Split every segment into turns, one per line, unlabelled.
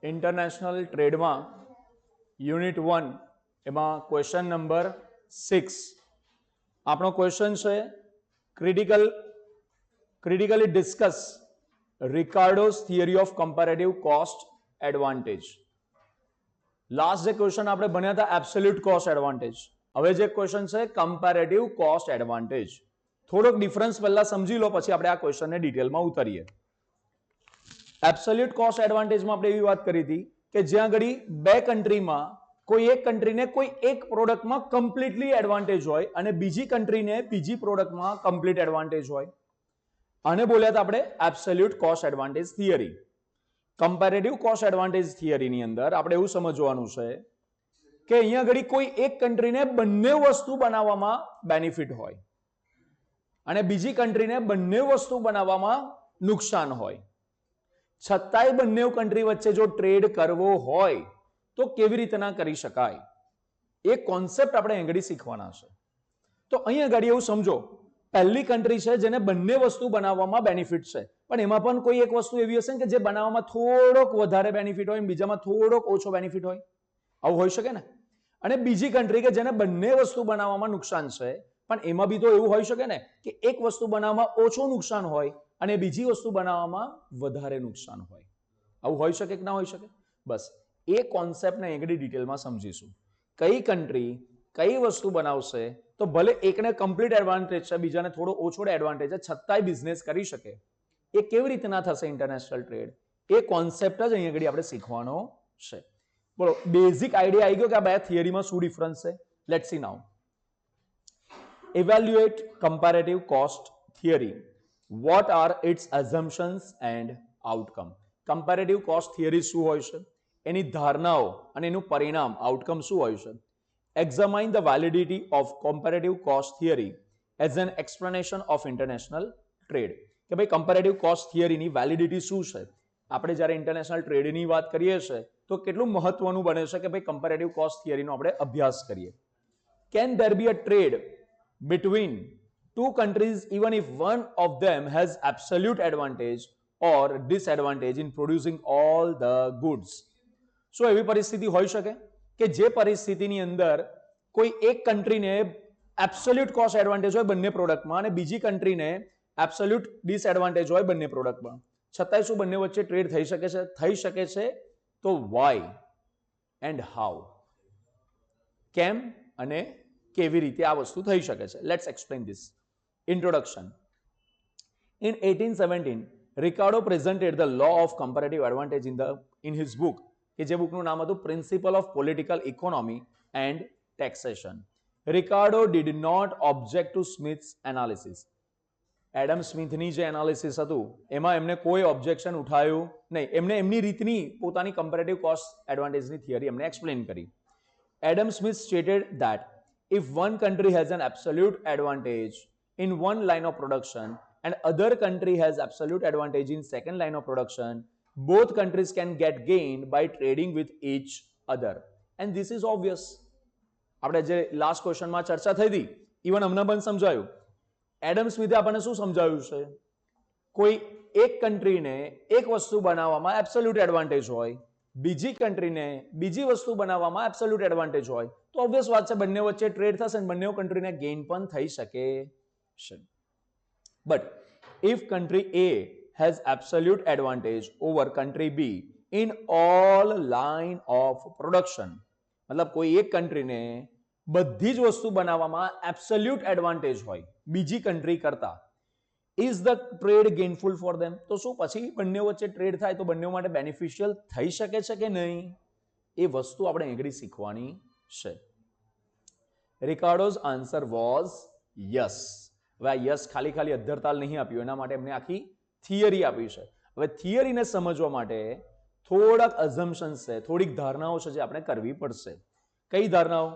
International trade में unit 1 एमां question number 6 आपनो क्वेश्चन है critically discuss Ricardo's theory of comparative cost advantage. Last जे क्वेश्चन आपणे भण्या था एब्सोल्यूट कॉस्ट एडवांटेज, हवे जे क्वेश्चन है कंपेरेटिव कॉस्ट एडवांटेज। थोड़ोक डिफरन्स पहला समझी लो पछी आपणे आ क्वेश्चन ने डिटेल में उतरीए। एब्सोल्यूट कॉस्ट एडवांटेज में आपणे एवी वात करी थी कि ज्यां घड़ी बे कंट्री में कोई एक कंट्री ने कोई एक प्रोडक्ट में कम्प्लीटली एडवांटेज होय अने बीजी कंट्री ने बीजी प्रोडक्ट में कम्प्लीट एडवांटेज होय। आने बोल्या था आपणे absolute cost advantage theory. Comparative cost advantage theory नी अंदर आपणे एवुं समजवानुं छे के अहींया घड़ी कोई एक कंट्री ने बंने वस्तु बनाववामां बेनिफिट होय अने बीजी कंट्री ने बंने वस्तु बनाववामां नुकसान होय। छतांय बंने कंट्री वच्चे जो ट्रेड करवो होय तो केवी रीतना करी शकाय ए कॉन्सेप्ट आपणे अंगड़ी शीखवाना छे। तो अहीं अगाड़ी एवुं समझो, पहली कंट्री छे जेने बंने वस्तु बनाववामां बेनिफिट छे पण एमां पण कोई एक वस्तु एवी हशे के जे बनाववामां थोड़ोक वधारे बेनिफिट होय बीजामां थोड़ोक ओछो बेनिफिट होय, आवुं होई शके ने। अने बीजी कंट्री के जेने बंने वस्तु बनाववामां नुकसान छे पण एमां बी तो एवुं होई शके ने कि एक वस्तु बनाववामां ओछो नुकसान होय अने बीजी वस्तु बनाववामां वधारे नुकसान होय। आवुं होई शके के ना होई शके? बस ए कॉन्सेप्ट ने एकड़ी डिटेल में समझीशुं। कई कंट्री कई वस्तु बनावशे तो भले एकने कम्प्लीट एडवांटेज है बीजाने थोड़ो ओछो एडवांटेज है छतांय बिजनेस करी शके। ए केवी रीतना थशे इंटरनेशनल ट्रेड ए कॉन्सेप्ट ज अहीं આગળ આપણે શીખવાનો છે। બોલો બેઝિક આઈડિયા આવી ગયો કે આ બે થિયરીમાં શું ડિફરન્સ છે। Let's see now. Evaluate comparative cost theory, what are its assumptions and outcome। Comparative cost theory શું હોય છે, એની ધારણાઓ અને એનું પરિણામ આઉટકમ શું હોય છે। examine the validity of comparative cost theory as an explanation of international trade। કે ભાઈ કમ્પેરેટિવ કોસ્ટ થિયરીની વેલિડિટી શું છે। આપણે જ્યારે ઇન્ટરનેશનલ ટ્રેડની વાત કરીએ છીએ તો કેટલું મહત્વનું બને છે કે ભાઈ કમ્પેરેટિવ કોસ્ટ થિયરીનો આપણે અભ્યાસ કરીએ। Can there be a trade between two countries even if one of them has absolute advantage or disadvantage in producing all the goods। શું એવી પરિસ્થિતિ હોઈ શકે કે જે પરિસ્થિતિની અંદર કોઈ એક કંટ્રીને એબ્સોલ્યુટ કોસ્ટ એડવાન્ટેજ હોય બંને પ્રોડક્ટમાં અને બીજી કંટ્રીને એબ્સોલ્યુટ ડિસએડવાન્ટેજ હોય બંને પ્રોડક્ટમાં, છતાંય શું બંને વચ્ચે ટ્રેડ થઈ શકે છે? થઈ શકે છે। તો વાય એન્ડ હાઉ, કેમ અને કેવી રીતે આ વસ્તુ થઈ શકે છે। Let's explain this. Introduction. In 1817, Ricardo presented the law of comparative advantage in his book, કે જે બુકનું નામ હતું principle of political economy and taxation. Ricardo did not object to Smith's analysis। Adam સ્મિથની જે એનાલિસિસ હતું એમાં એમને કોઈ ઓબ્જેક્શન ઉઠાયું નહીં, એમને એમની રીતની પોતાની કમ્પેરેટિવ કોસ્ટ એડવાન્ટેજની થિયરી એમને એક્સપ્લેન કરી। Adam Smith stated that if one country has an absolute advantage in one line of production and other country has absolute advantage in second line of production, both countries can get gained by trading with each other, and this is obvious। આપણે જે last ક્વેશ્ચનમાં ચર્ચા થઈ હતી even અમને પણ સમજાયું। Adam સ્મિથે આપણને શું સમજાવ્યું છે? કોઈ એક કંટ્રીને એક વસ્તુ બનાવવામાં એબ્સોલ્યુટ એડવાન્ટેજ હોય, બીજી કંટ્રીને બીજી વસ્તુ બનાવવામાં એબ્સોલ્યુટ એડવાન્ટેજ હોય તો ઓબ્વિયસ વાત છે બંને વચ્ચે ટ્રેડ થશે અને બંને કંટ્રીને ગેઇન પણ થઈ શકે છે। But if country A has absolute advantage over country B in all line of production, मतलब कोई एक कंट्री ने बधी ज वस्तु बनाववामां एब्सोल्यूट एडवांटेज होय बीजी कंट्री करता, is the trade gainful for them. तो શું પછી બંને વચ્ચે ટ્રેડ થાય તો બંને માટે બેનિફિશિયલ થઈ શકે છે કે નહીં? એ વસ્તુ આપણે આગળ શીખવાની છે। Ricardo's answer was yes। હવે આ યસ ખાલી ખાલી અધ્ધરતાલ નહીં આપ્યું, એના માટે એમને આખી થિયરી આપી છે। હવે થિયરીને સમજવા માટે થોડાક અઝમ્પશન્સ છે, થોડીક ધારણાઓ છે જે આપણે કરવી પડશે। કઈ ધારણાઓ?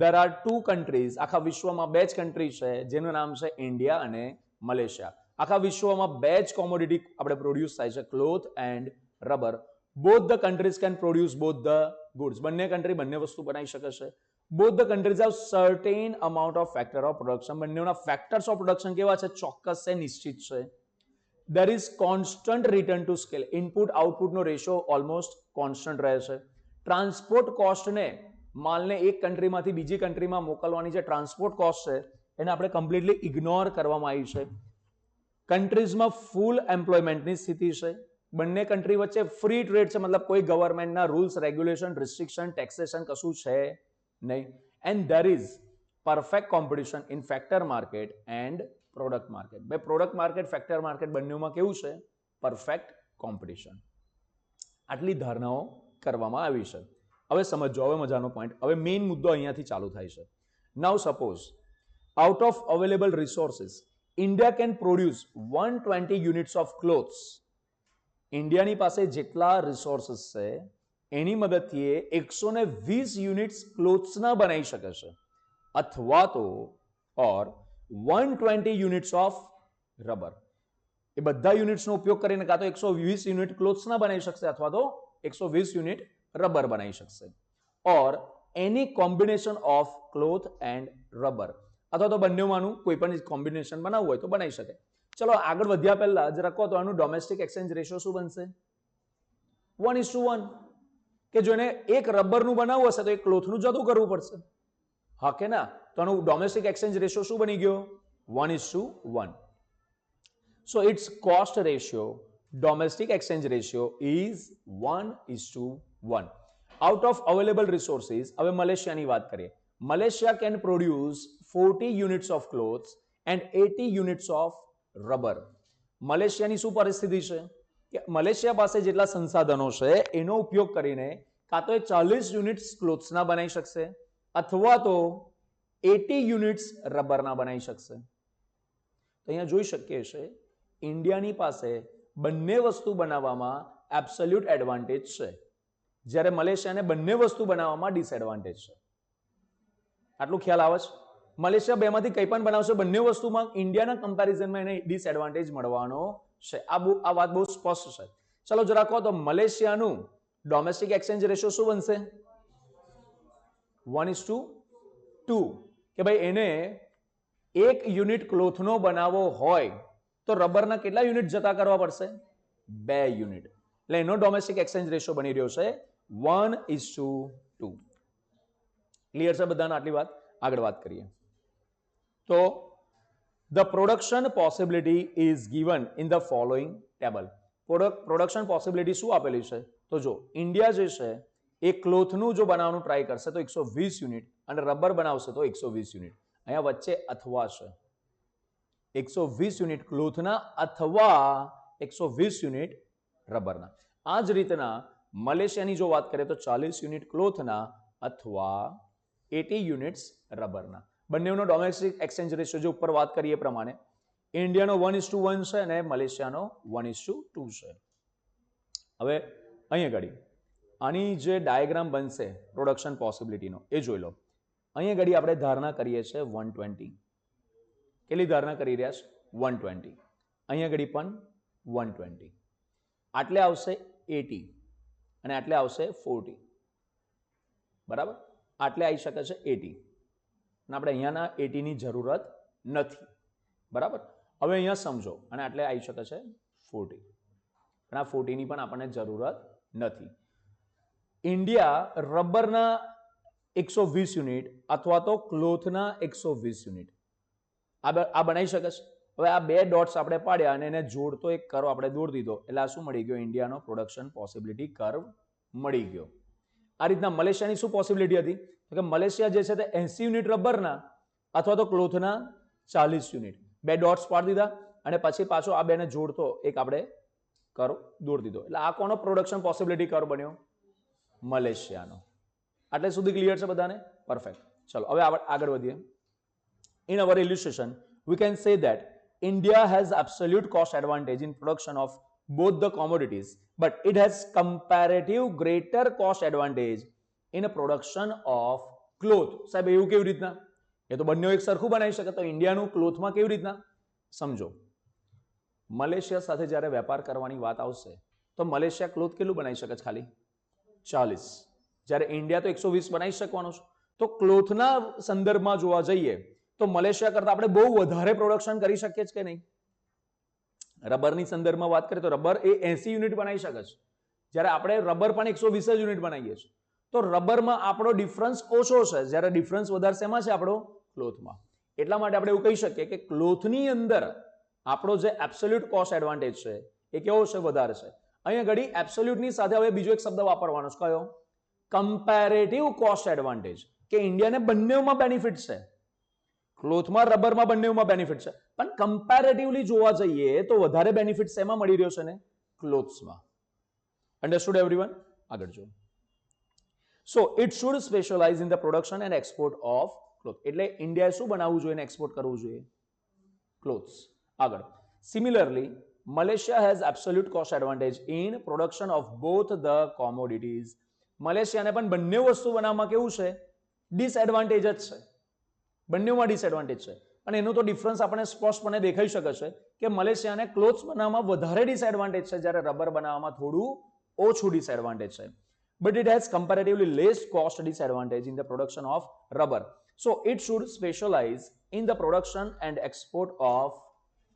there are two countries, આખા વિશ્વમાં બે જ કંટ્રી છે જેનું નામ છે ઇન્ડિયા અને મલેશિયા। આખા વિશ્વમાં બે જ કોમોડિટી આપણે પ્રોડ્યુસ થાય છે, cloth and rubber. both the countries can produce both the goods, બંને કંટ્રી બંને વસ્તુ બનાવી શકે છે। both the countries have certain amount of factor of production, બંનેના factors of production કેવા છે? ચોક્કસ છે, નિશ્ચિત છે। there is constant return to scale. Input આઉટપુટનો રેશિયો ઓલમોસ્ટ કોન્સ્ટન્ટ રહે છે. ટ્રાન્સપોર્ટ કોસ્ટને, માલને એક કન્ટ્રીમાંથી બીજી કન્ટ્રીમાં મોકલવાની જે ટ્રાન્સપોર્ટ કોસ્ટ છે એને આપણે કમ્પ્લીટલી ઇગ્નોર કરવામાં આવી છે. કન્ટ્રીઝમાં ફૂલ એમ્પ્લોયમેન્ટની સ્થિતિ છે. બંને કન્ટ્રી વચ્ચે ફ્રી ટ્રેડ છે, મતલબ કોઈ ગવર્મેન્ટના રૂલ્સ, રેગ્યુલેશન, રિસ્ટ્રિક્શન, ટેક્સેશન કશું છે નહીં. And there is perfect competition in factor market and product market. બે પ્રોડક્ટ માર્કેટ, ફેક્ટર માર્કેટ બંનેમાં કેવું છે? Perfect competition. આટલી ધારણાઓ કરવામાં આવી છે. હવે સમજો, હવે મજાનો પોઈન્ટ. હવે મેઇન મુદ્દો અહીંયાથી ચાલુ થાય છે. Now suppose out of available resources India can produce 120 units of clothes. ઇન્ડિયાની પાસે જેટલા રિસોર્સિસ છે એની મદદથી 120 યુનિટ્સ ક્લોથ્સના બનાવી શકે છે, અથવા તો ઓર 120 યુનિટ્સ ઓફ રબર. એ બધા યુનિટ્સનો ઉપયોગ કરીને કાં તો 120 યુનિટ ક્લોથ્સના બનાવી શકશે અથવા તો 120 યુનિટ રબર બનાવી શકશે. Or any combination of cloth and rubber, અથવા તો બંનેમાંનું કોઈ પણ કોમ્બિનેશન બનાવવું હોય તો બનાવી શકે. ચલો આગળ વધ્યા પહેલા જરા કહો તો આનું ડોમેસ્ટિક એક્સચેન્જ રેશિયો શું બનશે? 1:1. કે જો એને એક રબરનું બનાવવું હશે તો એક ક્લોથનું જતું કરવું પડશે, હા કે ના? તો આનું ડોમેસ્ટિક એક્સચેન્જ રેશિયો શું બની ગયો? 1:1. So its cost ratio, domestic exchange ratio is 1:1. Out of available resources, હવે મલેશિયાની વાત કરીએ. Malaysia can produce 40 units of clothes and 80 units of rubber. મલેશિયાની શું પરિસ્થિતિ છે કે મલેશિયા પાસે જેટલા સંસાધનો છે એનો ઉપયોગ કરીને કાં તો 40 યુનિટ્સ ક્લોથ્સના બનાવી શકશે અથવા તો 80 યુનિટ્સ રબરના બનાવી શકશે. તો અહીંયા જોઈ શકીએ છીએ ઇન્ડિયાની પાસે બંને વસ્તુ બનાવવામાં એબ્સોલ્યુટ એડવાન્ટેજ છે, જ્યારે મલેશિયાને બંને વસ્તુ બનાવવામાં ડિસએડવાન્ટેજ છે. આટલું ખ્યાલ આવે છે? મલેશિયા બેમાંથી કંઈ પણ બનાવશે, બંને વસ્તુમાં ઇન્ડિયાના કમ્પેરિઝનમાં એને ડિસએડવાન્ટેજ મળવાનો છે. આ વાત બહુ સ્પષ્ટ છે. ચલો જરા કહો તો મલેશિયાનું ડોમેસ્ટિક એક્સચેન્જ રેશિયો શું બનશે? 1:2. કે ભાઈ એને એક યુનિટ ક્લોથનો બનાવવો હોય તો રબરના કેટલા યુનિટ જતા કરવા પડશે? 2 યુનિટ. એટલે એનો ડોમેસ્ટિક એક્સચેન્જ રેશિયો બની રહ્યો છે 1:2. ક્લિયર છે બધાને આટલી વાત? આગળ વાત કરીએ તો the production possibility is given in the following table. Production possibility શું આપેલી છે? તો જો ઇન્ડિયા જે છે એ ક્લોથનું જો બનાવવાનું ટ્રાય કરશે તો 120 યુનિટ અને રબર બનાવશે તો 120 યુનિટ. અહીંયા વચ્ચે અથવા છે, 120 યુનિટ ક્લોથના અથવા 120 યુનિટ રબરના. આ જ રીતના મલેશિયાની જો વાત કરીએ તો 40 યુનિટ ક્લોથના અથવા 80 યુનિટ્સ રબરના. બંનેનો ડોમેસ્ટિક એક્સચેન્જ રેશિયો જે ઉપર વાત કરીએ પ્રમાણે ઇન્ડિયાનો 1:1 છે અને મલેશિયાનો 1:2 છે. હવે અહીંયા ઘડી આની જે ડાયાગ્રામ બનશે પ્રોડક્શન પોસિબિલિટીનો એ જોઈ લો. અહીંયા ઘડી આપણે ધારણા કરીએ છીએ 120. કેટલી ધારણા કરી રહ્યા છે? 120. અહીંયા ઘડી પણ 120. આટલે આવશે 80 અને આટલે આવશે 40. બરાબર? આટલે આવી શકે છે 80 અને આપણે અહીંયાના 80 ની જરૂરત નથી. બરાબર? હવે અહીંયા સમજો, અને આટલે આવી શકે છે 40 અને આ 40 ની પણ આપણને જરૂરત નથી. ઇન્ડિયા રબરના 120 યુનિટ અથવા તો ક્લોથના 120 યુનિટ આ બનાવી શકે છે. હવે આ બે ડોટ્સ આપણે પાડ્યા અને એને જોડતો એક કર્વ આપણે દોરી દીધો એટલે આ શું મળી ગયો? ઇન્ડિયાનો પ્રોડક્શન પોસિબિલિટી કર્વ મળી ગયો. આ રીતના મલેશિયાની શું પોસિબિલિટી હતી? તો કે મલેશિયા જે છે તે 80 યુનિટ રબરના અથવા તો ક્લોથના 40 યુનિટ. બે ડોટ્સ પાડી દીધા અને પછી પાછો આ બેને જોડતો એક આપણે કર્વ દોરી દીધો. એટલે આ કોનો પ્રોડક્શન પોસિબિલિટી કર્વ બન્યો? મલેશિયાનો. આટલે સુધી ક્લિયર છે બધાને? પરફેક્ટ. ચલો હવે આગળ વધીએ. In our illustration, we can say that India has absolute cost advantage in production of both the commodities, but it has comparative greater cost advantage in a production of cloth. સાહેબ એવું કેવી રીતના? એ તો બંને એક સરખું બનાવી શકે, તો ઇન્ડિયાનું ક્લોથમાં કેવી રીતના? સમજો, મલેશિયા સાથે જ્યારે વેપાર કરવાની વાત આવશે તો મલેશિયા ક્લોથ કેટલું બનાવી શકે છે? ખાલી 40. જ્યારે ઇન્ડિયા તો 120 બનાવી શકવાનો છે. તો ક્લોથના સંદર્ભમાં જોવા જઈએ તો મલેશિયા કરતા આપણે બહુ વધારે પ્રોડક્શન કરી શકીએ છીએ કે નહીં? રબરની સંદર્ભમાં વાત કરીએ તો રબર એ 80 યુનિટ બનાવી શકે છે, જ્યારે આપણે રબર પણ 120 યુનિટ બનાવીએ છીએ. તો રબરમાં આપણો ડિફરન્સ ઓછો છે, જ્યારે ડિફરન્સ વધારે શેમાં છે? આપણો ક્લોથમાં. એટલા માટે આપણે એવું કહી શકીએ કે ક્લોથની અંદર આપણો જે એબ્સોલ્યુટ કોસ્ટ એડવાન્ટેજ છે એ કેવો છે? વધારે છે. અહીંયા ઘડી એબ્સોલ્યુટની સાથે હવે બીજો એક શબ્દ વાપરવાનો છે, કયો? કમ્પેરેટિવ કોસ્ટ એડવાન્ટેજ, કે ઇન્ડિયાને બંનેમાં બેનિફિટ છે. ક્લોથમાં, રબરમાં બંનેમાં બેનિફિટ છે, પણ કમ્પેરેટિવલી જોવા જઈએ તો વધારે બેનિફિટ શેમાં મળી રહ્યો છે ને? ક્લોથ્સમાં. Understood everyone? આગળ જો. So it should specialise in the production and export of cloth. એટલે ઇન્ડિયાએ શું બનાવવું જોઈએ ને એક્સપોર્ટ કરવું જોઈએ? ક્લોથ્સ. આગળ. Similarly Malaysia has absolute cost advantage in production of both the commodities. મલેશિયાને પણ બંને વસ્તુ બનાવવામાં કેવું છે? ડિસએડવાન્ટેજ જ છે. બંનેમાં ડિસએડવાન્ટેજ છે. અને એનો તો ડિફરન્સ આપણે સ્પષ્ટપણે દેખાઈ શકે છે કે મલેશિયાને ક્લોથ્સ બનાવવામાં વધારે ડિસએડવાન્ટેજ છે, જ્યારે રબર બનાવવામાં થોડું ઓછું ડિસએડવાન્ટેજ છે. But it has comparatively less cost disadvantage in the production of rubber. So it should specialize in the production and export of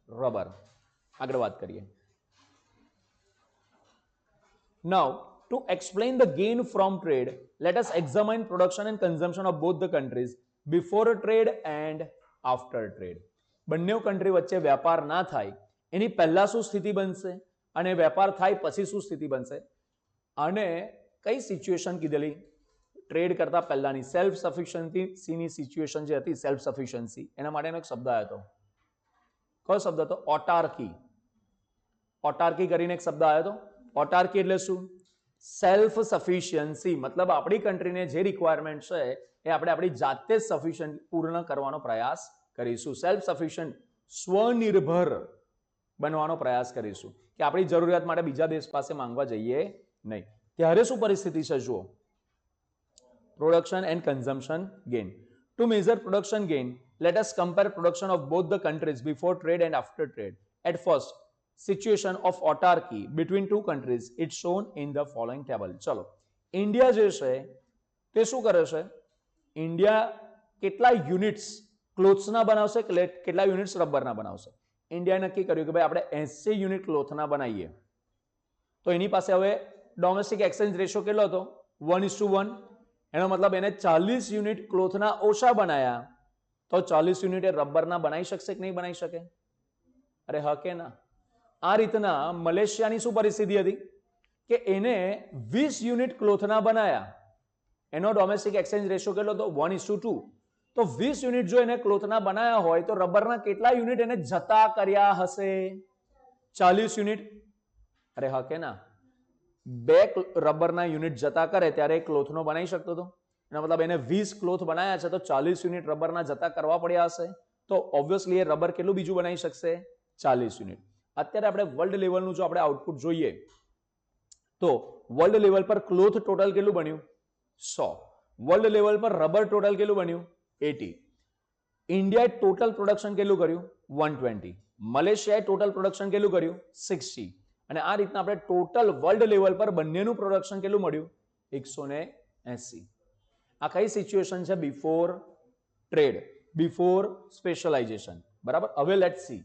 rubber. આગળ વાત કરીએ. Now, to explain the gain from trade, let us examine production and consumption of both the countries before trade and after trade. બંને country વચ્ચે વેપાર ના થાય એની પહેલા શું સ્થિતિ બનશે અને વેપાર થાય પછી શું સ્થિતિ બનશે, અને કઈ સિચ્યુએશન કીધેલી ટ્રેડ કરતા પહેલાની? સેલ્ફ સફિશિયન્સીની સિચ્યુએશન જે હતી, સેલ્ફ સફિશિયન્સી, એના માટેનો એક શબ્દ આવ્યો હતો. કયો શબ્દ હતો? ઓટાર્કી. ઓટાર્કી કરીને એક શબ્દ આવ્યો હતો. ઓટાર્કી એટલે શું? Self sufficiency. મતલબ આપણી કન્ટ્રીને જે રિક્વાયરમેન્ટ છે એ આપણે આપણી જાતે જ સફિશિયન્ટ પૂર્ણ કરવાનો પ્રયાસ કરીશું. સેલ્ફ સફિશિયન્ટ, સ્વનિર્ભર બનવાનો પ્રયાસ કરીશું, કે આપણી જરૂરિયાત માટે બીજા દેશ પાસે માંગવા જઈએ નહીં. ત્યારે શું પરિસ્થિતિ છે જુઓ. Production and consumption gain. Two measure production gain, let us compare production of both the countries before trade and after trade. At first, situation of autarky between two countries it's shown in the following table. ચલો, India જે છે તે શું કરે છે? India કેટલા units ક્લોથ્સના બનાવશે, કેટલા યુનિટ્સ રબરના બનાવશે? ઇન્ડિયાએ નક્કી કર્યું કે ભાઈ આપણે 80 યુનિટ ક્લોથના બનાવીએ. તો એની પાસે હવે ડોમેસ્ટિક એક્સચેન્જ રેશિયો કેટલો હતો? 1:1. એનો મતલબ એને 40 યુનિટ ક્લોથના ઓછા બનાયા, તો 40 યુનિટ એ રબરના બનાવી શકશે કે નહીં બનાવી શકે? અરે હા કે ના? આ રીતના મલેશિયાની શું પરિસ્થિતિ હતી કે એને 20 યુનિટ ક્લોથના બનાયા, એનો ડોમેસ્ટિક એક્સચેન્જ રેશિયો કેટલો હતો? 1:2. તો 20 યુનિટ જો એને ક્લોથના બનાયા હોય તો રબરના કેટલા યુનિટ એને જતા કર્યા હશે? 40 યુનિટ. અરે હા કે ના? 2 રબરના યુનિટ જતા કરે ત્યારે ક્લોથનો બનાવી શકતો હતો. એનો મતલબ એને 20 ક્લોથ બનાવ્યા છે તો 40 યુનિટ રબરના જતા કરવા પડ્યા હશે. તો ઓબ્વિયસલી એ રબર કેટલું બીજું બનાવી શકશે? 40 યુનિટ. અત્યારે આપણે વર્લ્ડ લેવલનું જો આપણે આઉટપુટ જોઈએ તો વર્લ્ડ લેવલ પર ક્લોથ ટોટલ કેટલું બન્યું? 100. વર્લ્ડ લેવલ પર રબર ટોટલ કેટલું બન્યું? 80. ઇન્ડિયાએ ટોટલ પ્રોડક્શન કેટલું કર્યું? 120. મલેશિયાએ ટોટલ પ્રોડક્શન કેટલું કર્યું? 60. અને આ રીતના આપણે ટોટલ વર્લ્ડ લેવલ પર બંનેનું પ્રોડક્શન કેટલું મળ્યું? 180. આ કઈ સિચ્યુએશન છે? Before trade, before specialisation. બરાબર. હવે let's see.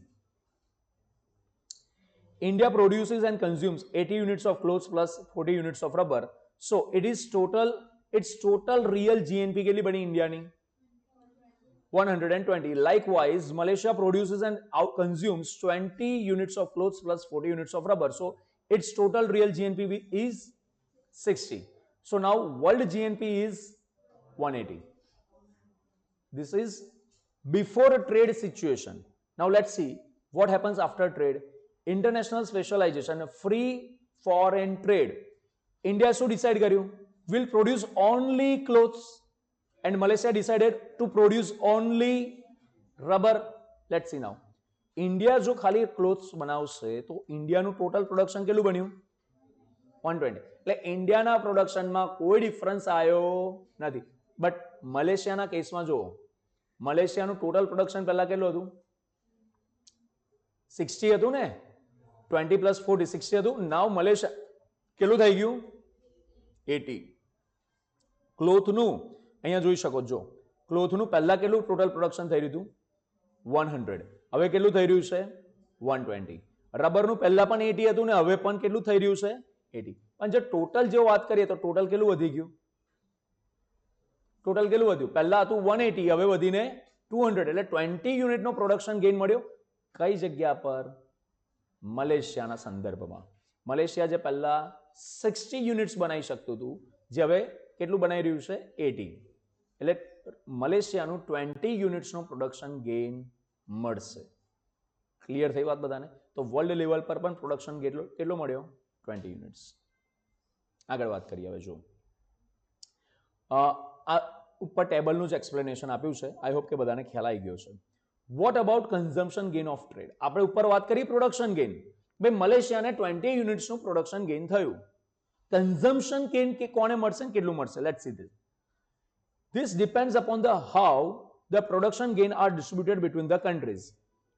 India produces and consumes 80 units of clothes plus 40 units of rubber. So its total real GNP કેટલી બની ઇન્ડિયાની? 120. Likewise, Malaysia produces and consumes 20 units of clothes plus 40 units of rubber. So its total real GNP is 60. So now world GNP is 180. This is before a trade situation. Now let's see what happens after trade. International specialization, free foreign trade. India શું decide કર્યું? Will produce only clothes and Malaysia decided to produce only rubber. Let's see now. India જો ખાલી clothes બનાવશે તો ઇન્ડિયાનું total production કેટલું બન્યું? 120. એટલે ઇન્ડિયાના પ્રોડક્શનમાં કોઈ ડિફરન્સ આવ્યો નથી. બટ મલેશિયાના કેસમાં જો, મલેશિયાનું ટોટલ પ્રોડક્શન પહેલા કેટલું હતું? 60 હતું ને? 20 plus 40, 60 હતું. નાવ મલેશિયા કેટલું થઈ ગયું? 80. ક્લોથનું અહીંયા જોઈ શકો છો, ક્લોથનું પહેલા કેટલું ટોટલ પ્રોડક્શન થઈ રહ્યું હતું? 100. હવે કેટલું થઈ રહ્યું છે? 120. રબરનું પહેલા પણ 80 હતું ને હવે પણ કેટલું થઈ રહ્યું છે 80. પણ જે ટોટલ જો વાત કરીએ તો ટોટલ કેટલું વધી ગયું? ટોટલ કેટલું વધ્યું? પહેલા હતું 180, હવે વધીને 200, એટલે 20 યુનિટનો પ્રોડક્શન ગેઇન મળ્યો. કઈ જગ્યા પર? મલેશિયાના સંદર્ભમાં. મલેશિયા જે પહેલા 60 યુનિટ્સ બનાવી શકતું હતું, જે હવે કેટલું બનાવી રહ્યું છે? 80. એટલે મલેશિયાનું 20 યુનિટ્સનું પ્રોડક્શન ગેઇન મળશે. ક્લિયર થઈ વાત બધાને? તો વર્લ્ડ લેવલ પર પણ પ્રોડક્શન કેટલો મળ્યો? 20 યુનિટ્સ. આગળ વાત કરીએ હવે. જો આ ઉપર ટેબલનું જ એક્સપ્લેનેશન આપ્યું છે. આઈ હોપ કે બધાને ખ્યાલ આવી ગયો છે. What about consumption gain of trade? આપણે ઉપર વાત કરી પ્રોડક્શન ગેઇન. ભાઈ મલેશિયાને 20 યુનિટ્સનું પ્રોડક્શન ગેઇન થયું. કન્ઝમ્પશન ગેઇન કે કોને મળશે ને કેટલું મળશે? Let's see this. This depends upon the how the production gain are distributed between the countries.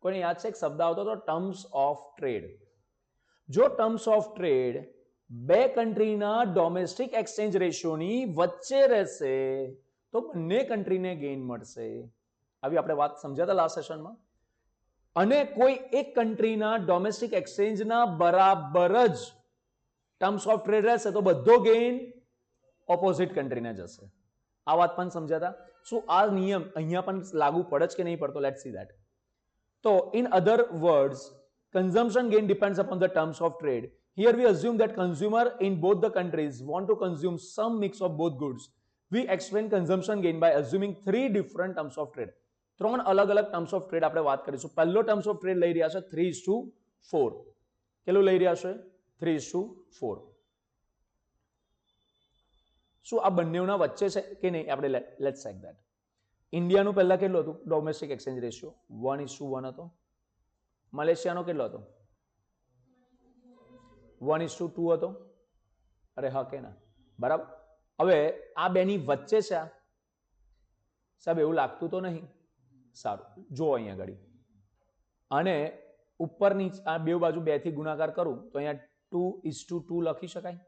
કોઈને યાદ છે એક શબ્દ આવતો હતો ટર્મ્સ ઓફ ટ્રેડ. જો ટર્મ્સ ઓફ ટ્રેડ બે કન્ટ્રીના ડોમેસ્ટિક એક્સચેન્જ રેશિયોની વચ્ચે રહેશે તો બંને કન્ટ્રીને ગેઇન મળશે. આવી આપણે વાત સમજ્યા હતા લાસ્ટ સેશનમાં. અને કોઈ એક કન્ટ્રીના ડોમેસ્ટિક એક્સચેન્જના બરાબર જ ટર્મ્સ ઓફ ટ્રેડ રહેશે તો બધો ગેઇન ઓપોઝિટ કન્ટ્રીને જશે. આ વાત પણ સમજ્યા હતા? શું આ નિયમ અહીંયા પણ લાગુ પડે છે કે નહીં પડતો? Let's see that. તો in other words, consumption gain depends upon the terms of trade. Here we assume that consumer in both the countries want to consume some mix of both goods. We explain consumption gain by assuming three different terms of trade. ત્રણ અલગ અલગ terms of trade આપણે વાત કરીશું. પહેલો terms of trade લઈ રહ્યા છે 3:4. કેટલું લઈ રહ્યા છે? 3:4. શું આ બંનેના વચ્ચે છે કે નહીં? આપણે લેટ્સ ચેક ધેટ. ઇન્ડિયાનું પહેલા કેટલું હતું ડોમેસ્ટિક એક્સચેન્જ રેશિયો? 1:1 હતો. મલેશિયાનો કેટલો હતો? 1:2 હતો. અરે હા કે ના? બરાબર. હવે આ બેની વચ્ચે છે આ? સાહેબ એવું લાગતું તો નહીં. સારું, જો અહીંયા આગળ અને ઉપરની આ બે બાજુ 2 થી ગુણાકાર કરું તો અહીંયા 2:2 લખી શકાય.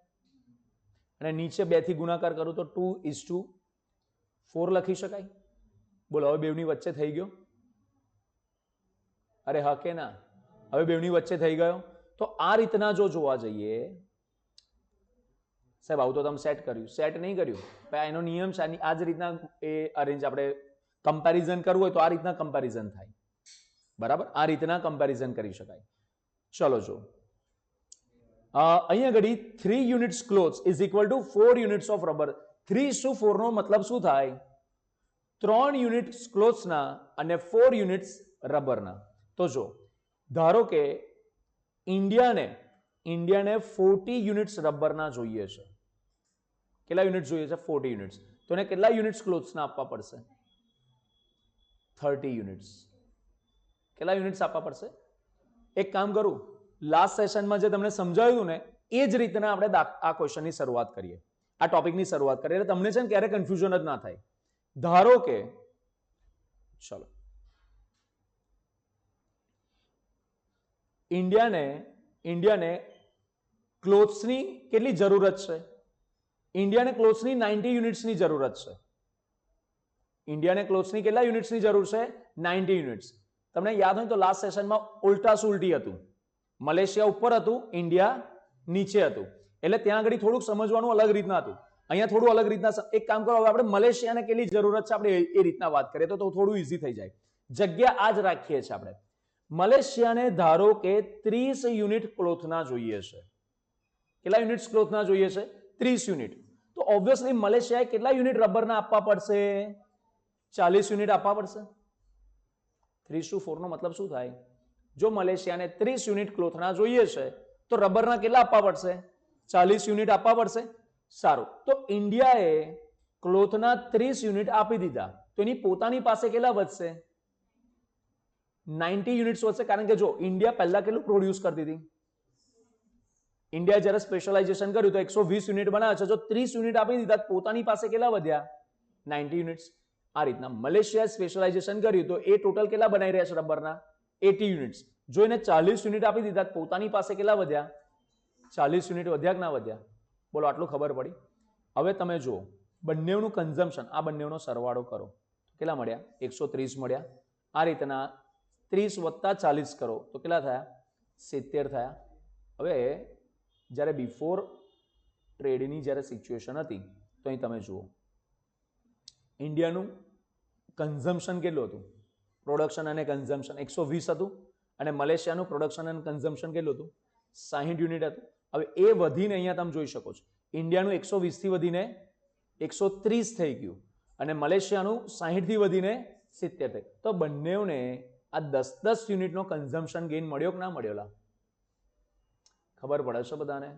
અને નીચે 2 થી ગુણાકાર કરું તો 2:4 લખી શકાય. બોલો હવે બેવની વચ્ચે થઈ ગયો? અરે હા કે ના? હવે બેવની વચ્ચે થઈ ગયો. તો આ રીતના જો જોવા જઈએ સાહેબ, આવું તો તમે સેટ કર્યું, સેટ નહીં કર્યું. એનો નિયમ છે આ જ રીતના એ અરેન્જ આપણે કમ્પેરિઝન કરવું હોય તો આ રીતના કમ્પેરિઝન થાય. બરાબર? આ રીતના કમ્પેરિઝન કરી શકાય. ચલો જો અહીંયા ઘડી 3 units clothes is equal to 4 units of rubber. 3:4 નો મતલબ શું થાય? 3 યુનિટ્સ ક્લોથ્સના અને 4 યુનિટ્સ રબરના. તો જો ધારો કે ઇન્ડિયાને 40 યુનિટ્સ રબરના જોઈએ છે. કેટલા યુનિટ્સ જોઈએ છે? 40 યુનિટ્સ. તો એને કેટલા યુનિટ્સ ક્લોથ્સના આપવા પડશે? 30 યુનિટ્સ. કેટલા યુનિટ્સ આપવા પડશે? એક કામ કરું, લાસ્ટ સેશનમાં જે તમને સમજાવ્યું ને એ જ રીતના આપણે આ ક્વેશ્ચનની શરૂઆત કરીએ, આ ટોપિકની શરૂઆત કરીએ, એટલે તમને છે ને ક્યારે કન્ફ્યુઝન જ ના થાય. ધારો કે ચલો ઇન્ડિયાને ક્લોથ્સની કેટલી જરૂરત છે? ઇન્ડિયાને ક્લોથ્સની 90 યુનિટ્સની જરૂરત છે. ઇન્ડિયાને ક્લોથ્સની કેટલા યુનિટ્સની જરૂર છે? 90 યુનિટ્સ. તમને યાદ હોય તો લાસ્ટ સેશનમાં ઉલટા સુલટી હતું. મલેશિયા ઉપર હતું, ઇન્ડિયા નીચે હતું. એટલે ત્યાં આગળ થોડુંક સમજવાનું અલગ રીતના હતું. અહીંયા થોડું અલગ રીતના. એક કામ કરો, હવે આપણે મલેશિયાને કેટલી જરૂરત છે આપણે એ રીતના વાત કરીએ તો થોડું ઈઝી થઈ જાય. જગ્યા આ જ રાખીએ છીએ આપણે. મલેશિયાને ધારો કે 30 યુનિટ ક્લોથના જોઈએ છે. કેટલા યુનિટ્સ ક્લોથના જોઈએ છે? 30 યુનિટ. તો ઓબ્વિયસલી મલેશિયાએ કેટલા યુનિટ રબરના આપવા પડશે? 40 યુનિટ આપવા પડશે. 3:4 નો મતલબ શું થાય? જો મલેશિયાને 30 યુનિટ ક્લોથના જોઈએ છે તો રબરના કેટલા આપવા પડશે? 40 યુનિટ આપવા પડશે. સારું, તો ઇન્ડિયાએ ક્લોથના 30 યુનિટ આપી દીધા તો એની પોતાની પાસે કેટલા વધશે? 90 યુનિટ્સ વધશે. કારણ કે જો ઇન્ડિયા પહેલા કેટલું પ્રોડ્યુસ કરતી હતી? ઇન્ડિયા જ્યારે સ્પેશિયલાઇઝેશન કર્યું તો 120 યુનિટ બનાવે છે. જો 30 યુનિટ આપી દીધા પોતાની પાસે કેટલા વધ્યા? 90 યુનિટ્સ. આ રીતના મલેશિયાએ સ્પેશિયલાઇઝેશન કર્યું તો એ ટોટલ કેટલા બનાવી રહ્યા છે રબરના? 80 યુનિટ્સ. જો એને 40 યુનિટ આપી દીધા પોતાની પાસે કેટલા વધ્યા? 40 યુનિટ વધ્યા કે ના વધ્યા? બોલો, આટલું ખબર પડી? હવે તમે જુઓ બંનેનું કન્ઝમ્પશન, આ બંનેનો સરવાળો કરો કેટલા મળ્યા? 130 મળ્યા. આ રીતના 30 + 40 કરો તો કેટલા થયા? 70 થયા. હવે જ્યારે બિફોર ટ્રેડની જ્યારે સિચ્યુએશન હતી તો અહીં તમે જુઓ ઇન્ડિયાનું કન્ઝમ્પશન કેટલું હતું, પ્રોડક્શન અને કન્ઝમ્પશન 120 હતું, અને મલેશિયાનું પ્રોડક્શન અને કન્ઝમ્પશન કેટલું હતું, 60 યુનિટ હતું. હવે એ વધીને અહીંયા તમે જોઈ શકો છો ઇન્ડિયાનું 120 થી વધીને 130 થઈ ગયું અને મલેશિયાનું 60 થી વધીને 70 થઈ. તો બંનેને આ 10-10 યુનિટનો કન્ઝમ્પશન ગેઇન મળ્યો કે ના મળ્યો? ખબર પડે છે બધાને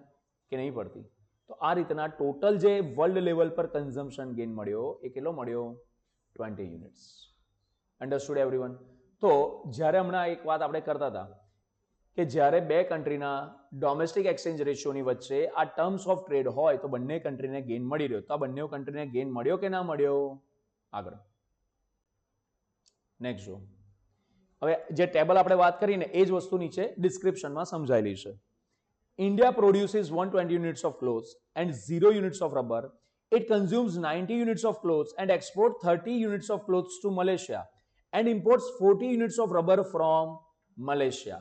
કે નહીં પડતી? તો આ રીતના ટોટલ જે વર્લ્ડ લેવલ પર કન્ઝમ્પશન ગેઇન મળ્યો એ કેટલો મળ્યો? 20 યુનિટ્સ. Understood everyone? તો જ્યારે હમણાં એક વાત આપણે કરતા હતા કે જ્યારે બે કન્ટ્રીના ડોમેસ્ટિક એક્સચેન્જ રેશિયોની વચ્ચે આ ટર્મ્સ ઓફ ટ્રેડ હોય તો બંને કન્ટ્રીને ગેઇન મળી રહ્યો. તો આ બંને કન્ટ્રીને ગેઇન મળ્યો કે ના મળ્યો? આગળ નેક્સ્ટ જો. હવે જે ટેબલ આપણે વાત કરીને એ જ વસ્તુ નીચે ડિસ્ક્રિપ્શનમાં સમજાયેલી છે. India produces 120 units of clothes and 0 units of rubber. It consumes 90 units of clothes and exports 30 units of clothes to Malaysia and imports 40 units of rubber from Malaysia.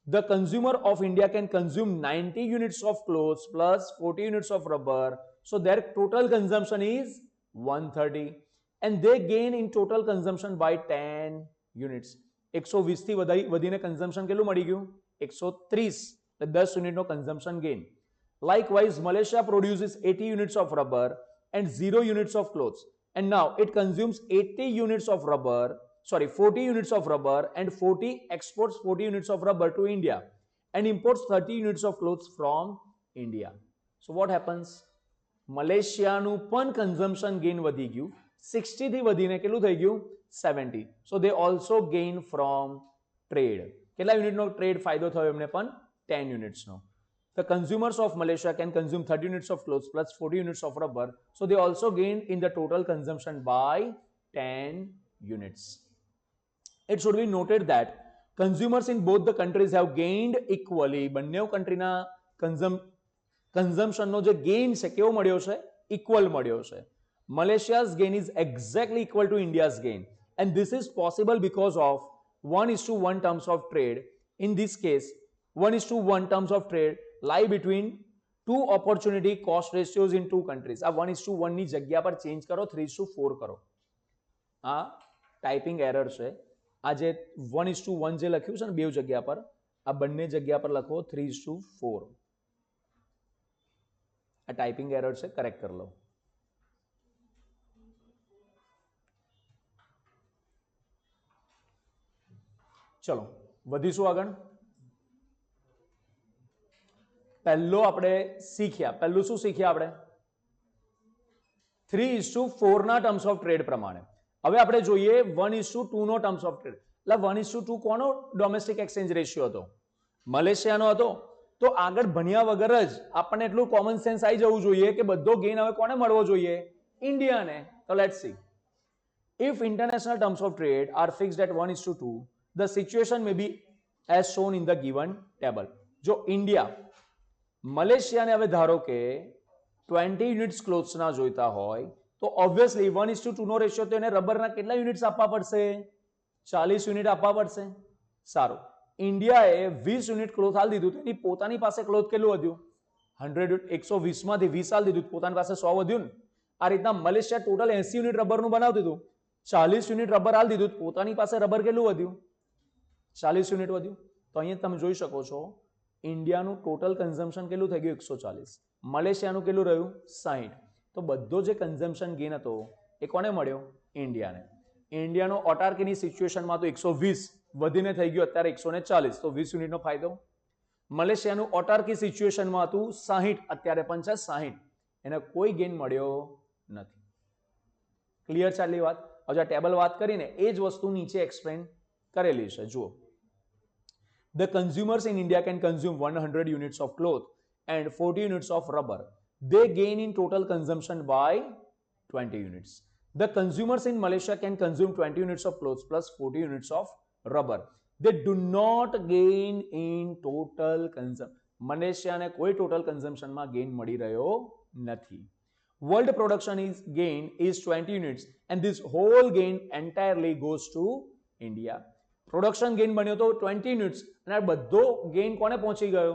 The consumer of India can consume 90 units of clothes plus 40 units of rubber. So their total consumption is 130 and they gain in total consumption by 10 units. 120 થી વધીને consumption કેટલું મળી ગયું? 130. 10 યુનિટનો consumption gain. Likewise, Malaysia produces 80 units of rubber and 0 units of clothes. And now it consumes 80 units of rubber, 40 units of rubber and exports 40 units of rubber to India and imports 30 units of clothes from India. So what happens? મલેશિયાનું પણ consumption gain વધી ગયું. 60 થી વધીને કેટલું થઈ ગયું? 70. So they also gain from trade. કેટલા યુનિટનો trade ફાયદો થયો એમને પણ? 10 units no. The consumers of Malaysia can consume 30 units of clothes plus 40 units of rubber. So they also gain in the total consumption by 10 units. It should be noted that consumers in both the countries have gained equally. બંને કન્ટ્રીના કન્ઝમ્પશનનો જે gain છે કેવો મળ્યો છે? Equal મળ્યો છે. Malaysia's gain is exactly equal to India's gain. And this is possible because of 1:1 terms of trade. In this case, 1:1 terms of trade lie between two opportunity cost ratios in two countries. આ 1:1 ની જગ્યા પર change કરો, 3:4 કરો. આ typing error છે. આ જે 1:1 જે લખ્યું છે ને બે જગ્યા પર, આ બંને જગ્યા પર લખો 3:4. આ ટાઈપિંગ એરર છે, કરેક્ટ કરી લો. ચલો વધીશું આગળ. પહેલો આપણે શીખ્યા, પહેલું શું શીખ્યા આપણે? 3:4 ના ટર્મ્સ ઓફ ટ્રેડ પ્રમાણે. હવે આપણે જોઈએ 1:2 નો ટર્મ્સ ઓફ ટ્રેડ. એટલે 1:2 કોનો ડોમેસ્ટિક એક્સચેન્જ રેશિયો હતો? મલેશિયાનો હતો. તો આગળ ભણ્યા વગર જ આપણને એટલું કોમન સેન્સ આવી જવું જોઈએ કે બધો ગેઇન હવે કોને મળવો જોઈએ? ઇન્ડિયાને. તો let's see. If international terms of trade are fixed at 1:2, the situation may be as shown in the given table. જો ઇન્ડિયા મલેશિયાને હવે ધારો કે 20 યુનિટ્સ ક્લોથ્સના જોઈતા હોય તો ઓબ્વિયસલી 1:2 નો રેશિયો તો એને રબરના કેટલા યુનિટ્સ આપવા પડશે? 40 યુનિટ આપવા પડશે. સારું, ઇન્ડિયાએ 20 યુનિટ ક્લોથ આલી દીધું તો એની પોતાની પાસે ક્લોથ કેટલું વધ્યું? 120 માંથી 20 આલી દીધું, પોતાની પાસે 100 વધ્યું ને. આ રીતના મલેશિયા ટોટલ 80 યુનિટ રબરનું બનાવતું હતું, 40 યુનિટ રબર આલી દીધું, પોતાની પાસે રબર કેટલું વધ્યું? 40 યુનિટ વધ્યું. તો અહીંયા તમે જોઈ શકો છો ઇન્ડિયાનું ટોટલ કન્ઝમ્પશન કેટલું થઈ ગયું? 140. મલેશિયાનું કેટલું રહ્યું? 60. તો બધો જે કન્ઝમ્પશન ગેઇન હતો એ કોને મળ્યો? ઇન્ડિયાને. ઇન્ડિયાનો ઓટાર્કીની સિચ્યુએશનમાં તો 120 વધીને થઈ ગયું અત્યારે 140, તો 20 યુનિટનો ફાયદો. મલેશિયાનું ઓટાર્કી સિચ્યુએશનમાં હતું 60, અત્યારે પણ છે 60, એને કોઈ ગેઇન મળ્યો નથી. ક્લિયર છે આટલી વાત? હવે આ ટેબલ વાત કરીને એ જ વસ્તુ નીચે એક્સપ્લેન કરેલી છે, જુઓ. The consumers in India can consume 100 units of cloth and 40 units of rubber. They gain in total consumption by 20 units. The consumers in Malaysia can consume 20 units of clothes plus 40 units of rubber. They do not gain in total consumption. મલેશિયાને કોઈ total કન્ઝમ્પશનમાં gain મળી રહ્યો નથી. World production gain is 20 units and this whole gain entirely goes to India. Production gain બન્યો તો 20 units અને આ બધો gain કોને પહોંચી ગયો?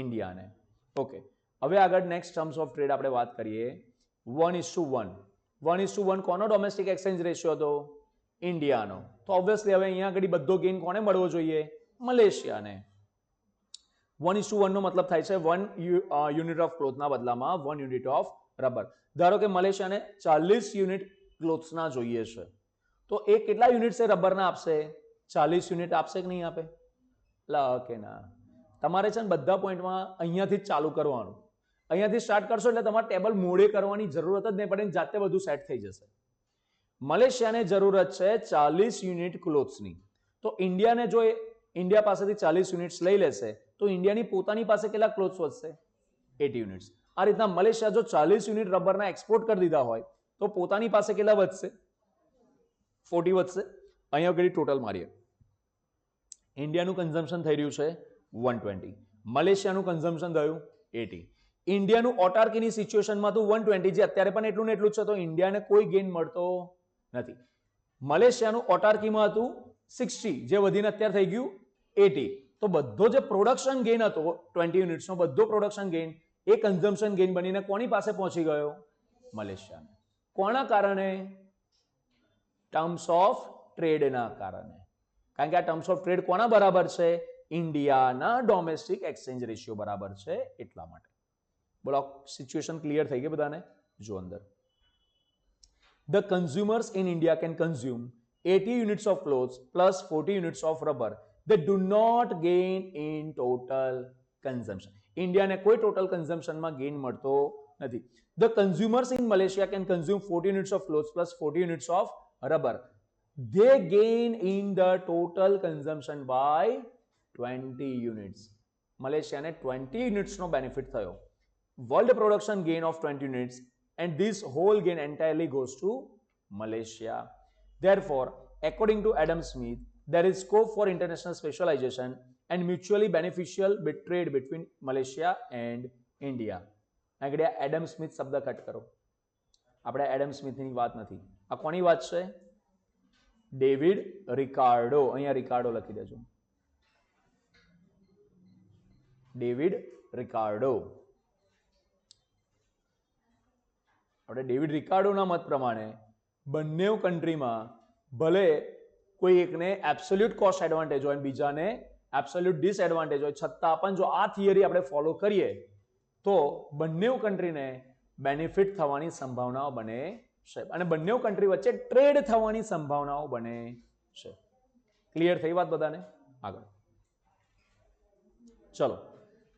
ઇન્ડિયાને. ઓકે, હવે આગળ નેક્સ્ટ ટર્મ્સ ઓફ ટ્રેડ આપણે વાત કરીએ. 1:1. 1:1 કોનો ડોમેસ્ટિક એક્સચેન્જ રેશિયો હતો? ઇન્ડિયાનો. તો ઓબ્વિયસલી હવે અહીંયા આગળ બધો ગેઇન કોને મળવો જોઈએ? મલેશિયાને. 1:1 નો મતલબ થાય છે 1 યુનિટ ઓફ ક્લોથના બદલામાં 1 યુનિટ ઓફ રબર. ધારો કે મલેશિયાને 40 યુનિટ ક્લોથ્સના જોઈએ છે, તો એ કેટલા યુનિટ છે રબરના આપશે? 40 યુનિટ આપશે કે નહીં આપે? કે ના. તમારે છે ને બધા પોઈન્ટમાં અહીંયાથી જ ચાલુ કરવાનું. અહીંયાથી સ્ટાર્ટ કરશો એટલે તમારે ટેબલ મોડે કરવાની જરૂરત જ નહીં પડે, જાતે બધું સેટ થઈ જશે. મલેશિયાને જરૂરત છે 40 યુનિટ ક્લોથ્સની. તો ઇન્ડિયાને જો ઇન્ડિયા પાસેથી 40 યુનિટ્સ લઈ લેશે તો ઇન્ડિયાની પોતાની પાસે કેટલા ક્લોથ્સ વધશે? 80 યુનિટ્સ. આ રીતના મલેશિયા જો 40 યુનિટ રબરના એક્સપોર્ટ કરી દીધા હોય તો પોતાની પાસે કેટલા વધશે? 40 વધશે. અહીંયા આગળ ટોટલ મારીએ. ઇન્ડિયાનું કન્ઝમ્પશન થઈ રહ્યું છે 120, મલેશિયાનું કન્ઝમ્પશન થયું 80. ઇન્ડિયાનું ઓટાર્કીની સિચ્યુએશનમાં તો 120 જે અત્યારે પણ એટલું ને એટલું છે, તો ઇન્ડિયાને કોઈ ગેઇન મળતો નથી. મલેશિયાનું ઓટાર્કીમાં હતું 60 જે વધીને અત્યારે થઈ ગયું 80. તો બધો જે પ્રોડક્શન ગેઇન હતો 20 યુનિટ્સનો બધો પ્રોડક્શન ગેઇન એ કન્ઝમ્પશન ગેઇન બનીને કોની પાસે પહોંચી ગયો? મલેશિયાને. કોના કારણે? ટર્મ્સ ઓફ ટ્રેડના કારણે. કારણ કે આ ટર્મ્સ ઓફ ટ્રેડ કોના બરાબર છે? ઇન્ડિયાના ડોમેસ્ટિક એક્સચેન્જ રેશિયો બરાબર છે, એટલા માટે. બોલો, સિચ્યુએશન ક્લિયર થઈ ગઈ બધાને? જો અંદર the consumers in India can consume 80 units of clothes plus 40 units of rubber. They do not gain in total consumption. ઇન્ડિયાને કોઈ ટોટલ કન્ઝમ્પશનમાં ગેઇન મળતો નથી. The consumers in Malaysia can consume 40 units of clothes plus 40 units of rubber. They gain in the total consumption by 20 units. મલેશિયાને 20 યુનિટ્સનો benefit થયો. World production gain of 20 units, and this whole gain entirely goes to Malaysia. Therefore, according to Adam Smith, there is scope for international specialization and mutually beneficial trade between Malaysia and India. આગળ Adam Smith શબ્દ cut કરો. આપણે Adam સ્મિથની વાત નથી, આ કોની વાત છે? David Ricardo. અહીંયા રિકાર્ડો લખી દેજો. David Ricardo. આપણે ડેવિડ રિકાર્ડોના મત પ્રમાણે બંને કન્ટ્રીમાં ભલે કોઈ એકને એબ્સોલ્યુટ કોસ્ટ એડવાન્ટેજ હોય અને બીજાને એબ્સોલ્યુટ ડિસએડવાન્ટેજ હોય, છતાં પણ જો આ થિયરી આપણે ફોલો કરીએ તો બંને કન્ટ્રીને બેનિફિટ થવાની સંભાવનાઓ બને છે અને બંને કન્ટ્રી વચ્ચે ટ્રેડ થવાની સંભાવનાઓ બને છે. ક્લિયર થઈ વાત બધાને? આગળ ચલો.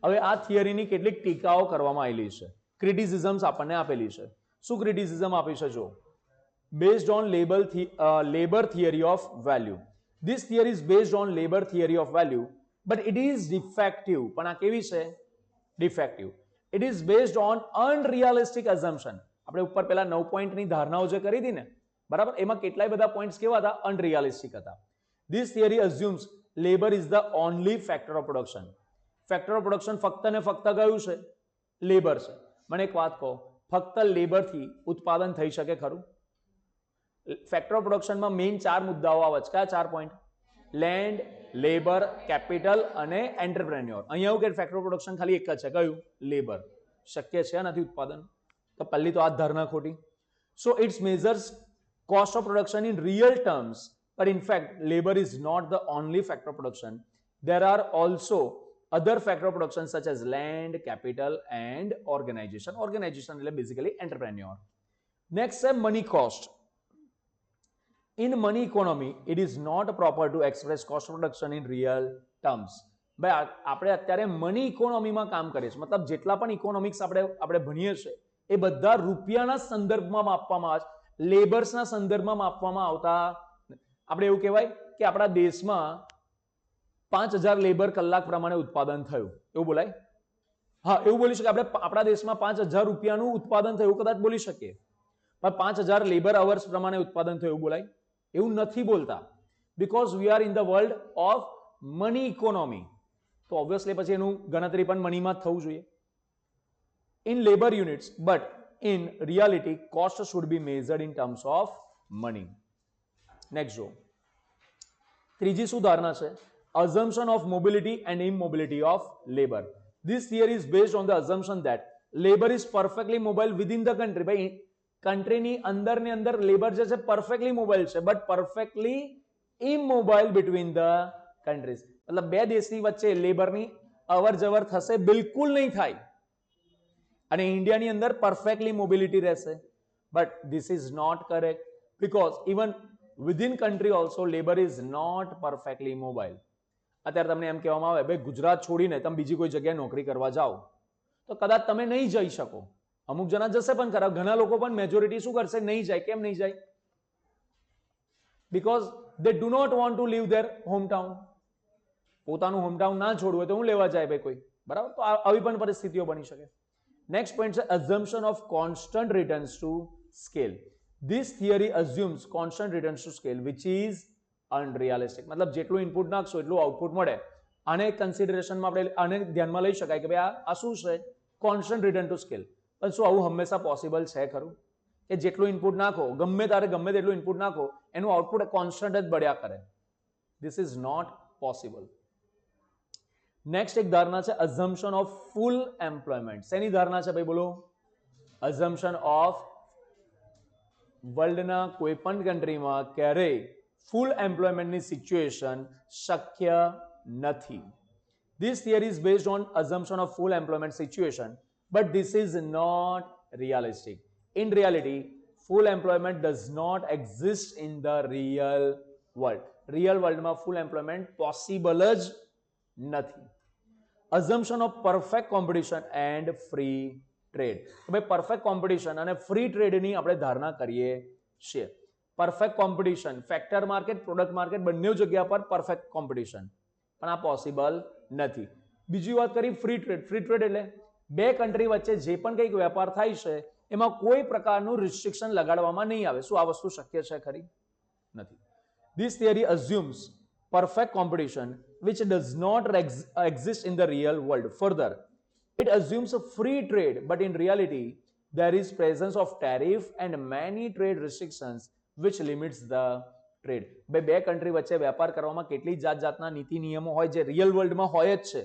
હવે આ થિયરીની કેટલીક ટીકાઓ કરવામાં આવેલી છે, ક્રિટિસિઝમ્સ આપણને આપેલી છે. શું ક્રિટિસિઝમ આપી છે? જો based on labor theory of value. This theory is based on labor theory of value, but it is defective. પણ આ કેવી છે? Defective. It is based on unrealistic assumption. આપણે ઉપર પેલા 9 પોઈન્ટની ધારણાઓ જે કરી હતી ને, બરાબર, એમાં કેટલાય બધા પોઈન્ટ્સ કેવા હતા? અનરિયાલિસ્ટિક હતા. This theory assumes labor is the only factor of production. Factor of production ફક્ત ને ફક્ત કયું છે? લેબર છે. મને એક વાત કહો, ફક્ત લેબરથી ઉત્પાદન થઈ શકે ખરું? ફેક્ટર ઓફ પ્રોડક્શનમાં મેઇન 4 મુદ્દાઓ આવે છે. કયા 4 પોઈન્ટ? લેન્ડ, લેબર, કેપિટલ અને એન્ટરપ્રેન્યોર. અહીંયા એવું કે ફેક્ટર ઓફ પ્રોડક્શન ખાલી એક જ છે, કયું? લેબર. શક્ય છે નથી ઉત્પાદન? તો પહેલી તો આ ધારણા ખોટી. So it's measures cost of production in real terms, but in fact labor is not the only factor of production. There are also other factor of production such as land, capital and organization. Organization એટલે basically entrepreneur. Next છે money cost. In money economy, it is not proper to express cost of production in real terms. ભાઈ આપણે અત્યારે money ઇકોનોમીમાં કામ કરીએ છીએ, મતલબ જેટલા પણ ઇકોનોમિક્સ આપણે ભણીએ છીએ એ બધા રૂપિયાના સંદર્ભમાં માપવામાં આવે છે, લેબર્સના સંદર્ભમાં માપવામાં આવતા. આપણે એવું કહેવાય કે આપણા દેશમાં 5000 લેબર કલાક પ્રમાણે ઉત્પાદન થયું, એવું બોલાય? હા, એવું બોલી શકીએ. આપણે આપણા દેશમાં 5000 રૂપિયાનું ઉત્પાદન થયું કદાચ બોલી શકીએ, પણ 5000 લેબર અવર્સ પ્રમાણે ઉત્પાદન થયું એવું બોલાય? એવું નથી બોલતા, because we are in the world of money economy. તો ઓબ્વિયસલી પછી એનું ગણતરી પણ મનીમાં થવું જોઈએ, in labour units, but in reality cost should be measured in terms of money. Next જો, ત્રીજી શું ધારણા છે? assumption of mobility and immobility of labor. This theory is based on the assumption that labor is perfectly mobile within the country. ભાઈ કન્ટ્રીની અંદરની અંદર labour જે છે પરફેક્ટલી મોબાઈલ છે, but perfectly immobile between the countries. મતલબ બે દેશની વચ્ચે લેબરની અવર જવર થશે બિલકુલ નહીં થાય, અને ઇન્ડિયાની અંદર પરફેક્ટલી મોબિલિટી રહેશે. But this is not correct, because even within country also labour is not perfectly mobile. અત્યારે તમને એમ કહેવામાં આવે ભાઈ ગુજરાત છોડીને તમે બીજી કોઈ જગ્યાએ નોકરી કરવા જાઓ તો કદાચ તમે નહીં જઈ શકો. અમુક જણા જશે પણ ખરા, ઘણા લોકો પણ મેજોરિટી શું કરશે? નહીં જાય. કેમ નહીં જાય? Because they do not want to leave their hometown. પોતાનું હોમટાઉન ના છોડવું હોય તો હું લેવા જાય ભાઈ કોઈ, બરાબર? તો આવી પણ પરિસ્થિતિઓ બની શકે. નેક્સ્ટ પોઈન્ટ છે assumption of constant returns to scale. This theory assumes constant returns to scale which is unrealistic. મતલબ જેટલું ઇનપુટ નાખશો એટલું આઉટપુટ મળે. આને કન્સિડરેશનમાં આપણે આને ધ્યાનમાં લઈ શકાય કે ભાઈ આ શું છે? Constant return to scale. પણ શું આવું હંમેશા પોસિબલ છે ખરું? કે જેટલું ઇનપુટ નાખો ગમે તારે ગમે તેટલું ઇનપુટ નાખો એનું આઉટપુટ કોન્સ્ટન્ટ જ બળ્યા કરે. This is not possible. Next એક ધારણા છે assumption of full employment. શેની ધારણા છે ભાઈ બોલો? assumption of વર્લ્ડના કોઈ પણ કન્ટ્રીમાં ક્યારેય ફૂલ એમ્પ્લોયમેન્ટની સિચ્યુએશન શક્ય નથી. This theory is based on assumption of full employment situation, but this is not realistic. In reality, full employment does not exist in the real world. Real world માં full employment possible જ નથી. assumption of perfect competition and free trade. ભાઈ perfect competition અને free ટ્રેડની આપણે ધારણા કરીએ છીએ. Perfect competition, factor market, product market બંને જગ્યા પર પરફેક્ટ કોમ્પિટિશન, પણ આ પોસિબલ નથી. બીજી વાત કરી ફ્રી ટ્રેડ. ફ્રી ટ્રેડ એટલે બે કન્ટ્રી વચ્ચે જે પણ કંઈક વેપાર થાય છે એમાં કોઈ પ્રકારનું રિસ્ટ્રિક્શન લગાડવામાં નહીં આવે. શું આ વસ્તુ શક્ય છે ખરી? નથી. This theory assumes perfect competition which does not exist in the real world. Further, it assumes a free trade, but in reality there is presence of tariff and many trade restrictions which limits the trade. બે country વચ્ચે વેપાર કરવામાં કેટલી જાતના નીતિ નિયમો હોય જે રિયલ વર્લ્ડમાં હોય જ છે,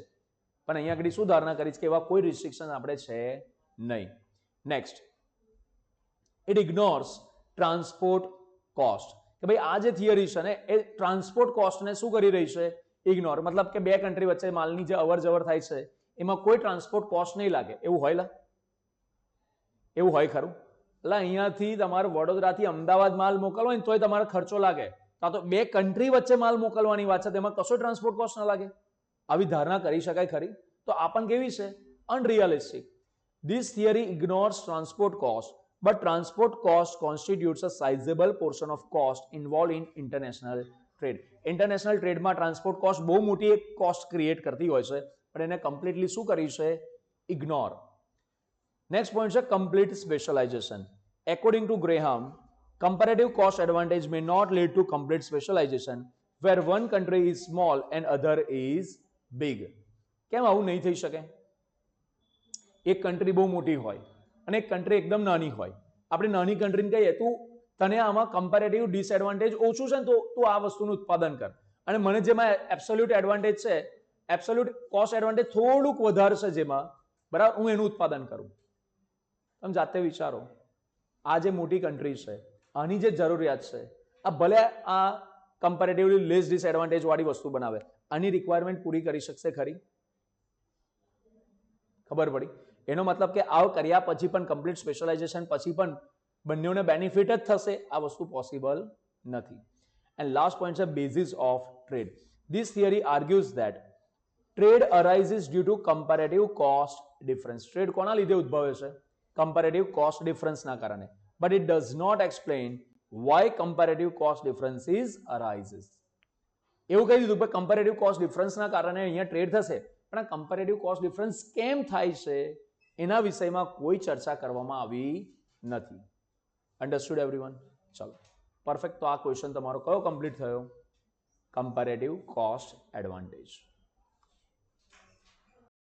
પણ અહીંયા આગળ શું ધારણા કરી છે કે એવા કોઈ રિસ્ટ્રિક્શન આપણે છે નહીં. Next, it ignores transport cost. કે ભાઈ આ જે થિયરી છે ને એ ટ્રાન્સપોર્ટ કોસ્ટને શું કરી રહી છે? ઇગ્નોર. મતલબ કે બે કન્ટ્રી વચ્ચે માલની જે અવર જવર થાય છે એમાં કોઈ ટ્રાન્સપોર્ટ કોસ્ટ નહીં લાગે. એવું હોય? એવું હોય ખરું? એટલે અહીંયાથી તમારે વડોદરાથી અમદાવાદ માલ મોકલવો હોય તોય તમારે ખર્ચો લાગે. તો બે કન્ટ્રી વચ્ચે માલ મોકલવાની વાત છે તેમાં કશો ટ્રાન્સપોર્ટ કોસ્ટ ના લાગે? આવી ધારણા કરી શકાય ખરી? તો આ પણ કેવી છે? અનરિયલિસ્ટિક. This theory ignores transport cost, but transport cost constitutes a sizable portion of cost involved in international trade. International trade માં ટ્રાન્સપોર્ટ કોસ્ટ બહુ મોટી એક કોસ્ટ ક્રિએટ કરતી હોય છે, પણ એને કમ્પ્લીટલી શું કરી છે? ઇગ્નોર. નેક્સ્ટ પોઈન્ટ છે complete specialization. According to Graham, comparative cost advantage may not lead to complete specialization where one country is small and other is big. કેમ આવું નહીં થઈ શકે? એક કન્ટ્રી બહુ મોટી હોય અને એક કન્ટ્રી એકદમ નાની હોય. આપણે નાની કન્ટ્રીને કહીએ તું તને આમાં કમ્પેરેટિવ ડિસએડવાન્ટેજ ઓછું છે ને તો તું આ વસ્તુનું ઉત્પાદન કર, અને મને જેમાં એબ્સોલ્યુટ એડવાન્ટેજ છે, એબ્સોલ્યુટ કોસ્ટ એડવાન્ટેજ થોડુંક વધારે છે જેમાં, બરાબર, હું એનું ઉત્પાદન કરું. તમે જાતે વિચારો, આ જે મોટી કન્ટ્રી છે આની જે જરૂરિયાત છે, આ ભલે આ કમ્પેરેટિવલી લેસ ડિસએડવાન્ટેજ વાળી વસ્તુ બનાવે, આની રિક્વાયરમેન્ટ પૂરી કરી શકશે ખરી? ખબર પડી? એનો મતલબ કે આવ કર્યા પછી પણ કમ્પ્લીટ સ્પેશિયલાઇઝેશન પછી પણ બંનેઓને બેનિફિટ જ થશે, આ વસ્તુ પોસિબલ નથી. એન્ડ લાસ્ટ પોઈન્ટ છે basis of trade. This theory argues that trade arises due to comparative cost difference. Trade કોના લીધે ઉદ્ભવે છે? કમ્પેરેટિવ કોસ્ટ ડિફરન્સના કારણે. But it does not explain why comparative cost differences arises. એવું કહી દીધું કે કમ્પેરેટિવ કોસ્ટ ડિફરન્સના કારણે અહીંયા ટ્રેડ થશે, પણ આ કમ્પેરેટિવ કોસ્ટ ડિફરન્સ કેમ થાય છે એના વિષયમાં કોઈ ચર્ચા કરવામાં આવી નથી. Understood everyone? ચાલો પરફેક્ટ. તો આ ક્વેશ્ચન તમારો કયો કમ્પ્લીટ થયો? Comparative cost advantage.